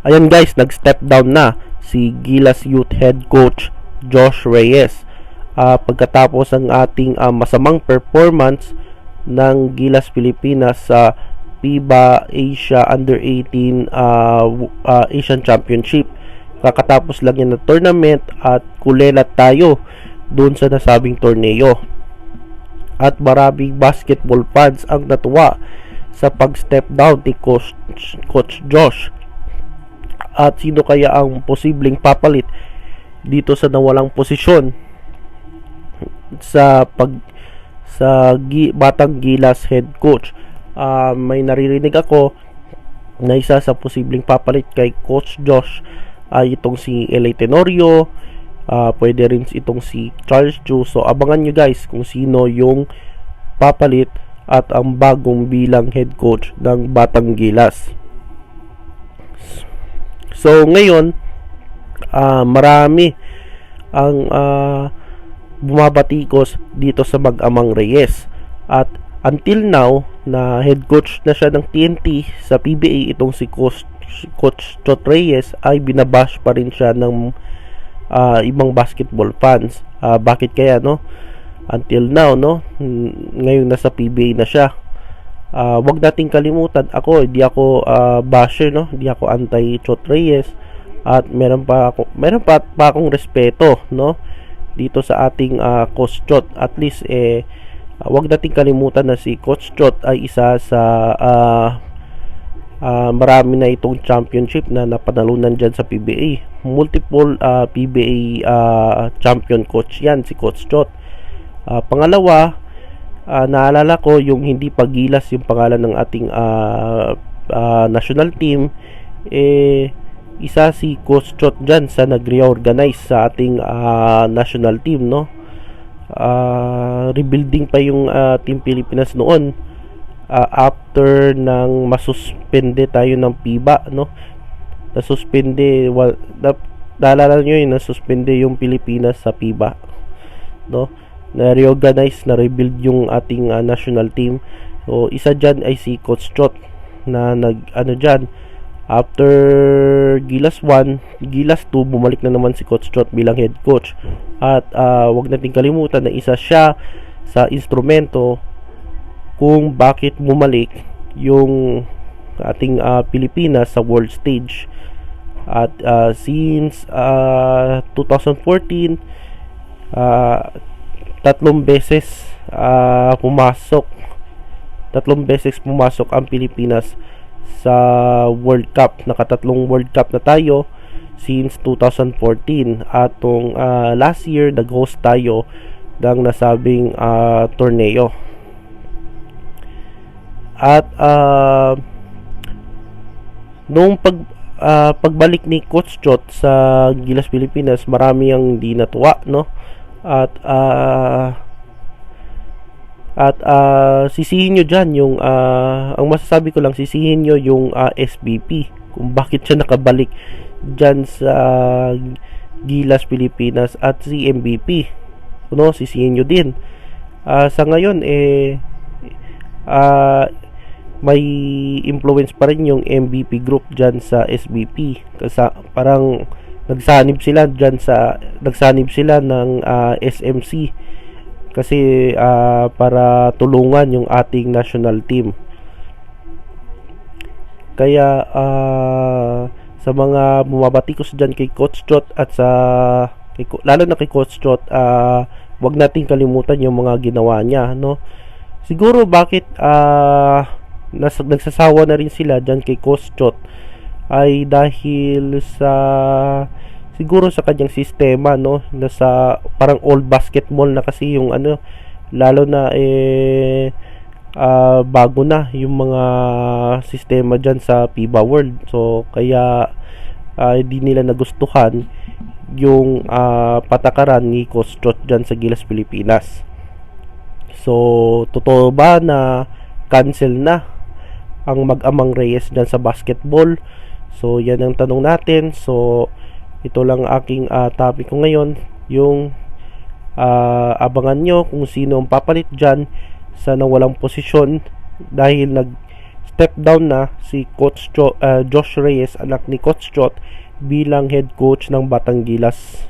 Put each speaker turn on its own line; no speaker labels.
Ayan guys, nag-step down na si Gilas Youth Head Coach Josh Reyes. Pagkatapos ng ating masamang performance ng Gilas Pilipinas sa FIBA Asia Under-18 Asian Championship. Kakatapos lang yan ng tournament at kulelat tayo doon sa nasabing torneo. At maraming basketball fans ang natuwa sa pag-step down ni Coach Josh. At sino kaya ang posibleng papalit dito sa nawalang posisyon sa Batang Gilas head coach? May naririnig ako na isa sa posibleng papalit kay Coach Josh ay itong si Eli Tenorio, pwede rin itong si Charles Chu. So abangan nyo guys kung sino yung papalit at ang bagong bilang head coach ng Batang Gilas. So ngayon marami ang bumabatikos dito sa mag-amang Reyes, at until now na head coach na siya ng TNT sa PBA itong si Coach Chot Reyes ay binabash pa rin siya ng ibang basketball fans. Bakit kaya, no? Until now, no? Ngayon nasa PBA na siya. Wag nating kalimutan, hindi ako basher, no? Hindi ako anti Chot Reyes, at meron pa akong respeto, no? Dito sa ating Coach Chot. At least wag nating kalimutan na si Coach Chot ay isa sa marami na itong championship na napanalunan dyan sa PBA. Multiple PBA champion coach yan si Coach Chot. Pangalawa, naalala ko yung hindi pagilas yung pangalan ng ating national team, isa si Coach Chot dyan sa nag-reorganize sa ating national team, no? Rebuilding pa yung Team Pilipinas noon, after nang masuspende tayo ng FIBA, no? Nasuspende, naalala nyo yun, nasuspende yung Pilipinas sa FIBA, no? Na-reorganize, na-rebuild yung ating national team. So isa dyan ay si Coach Chot na dyan. After Gilas 1, Gilas 2, bumalik na naman si Coach Chot bilang head coach. At wag nating kalimutan na isa siya sa instrumento kung bakit bumalik yung ating Pilipinas sa world stage. At since 2014, tatlong beses pumasok ang Pilipinas sa World Cup. Nakatatlong World Cup na tayo since 2014. Atong last year nag-host tayo ng nasabing torneo. At nung pagbalik ni Coach Chot sa Gilas Pilipinas, marami ang di natuwa, no? At sisihin nyo dyan yung ang masasabi ko lang, sisihin nyo yung SBP kung bakit siya nakabalik dyan sa Gilas Pilipinas, at si MVP, no? Sisihin nyo din. Sa ngayon may influence pa rin yung MVP group dyan sa SBP, kasi parang nagsanib sila ng SMC kasi para tulungan yung ating national team. Kaya sa mga bumabatikos dyan kay Coach Chot at lalo na kay Coach Chot, wag nating kalimutan yung mga ginawa niya, no? Siguro bakit nagsasawa na rin sila dyan kay Coach Chot ay dahil siguro sa kanyang sistema, no? Nasa parang old basketball na kasi yung lalo na bago na yung mga sistema dyan sa FIBA World. So kaya hindi nila nagustuhan yung patakaran ni Coach Chot dyan sa Gilas Pilipinas. So totoo ba na cancel na ang mag-amang Reyes dyan sa basketball? So yan ang tanong natin. So ito lang aking topic ko ngayon, yung abangan nyo kung sino ang papalit dyan sa nawalang posisyon dahil step down na si Josh Reyes, anak ni Coach Chot, bilang head coach ng Batang Gilas.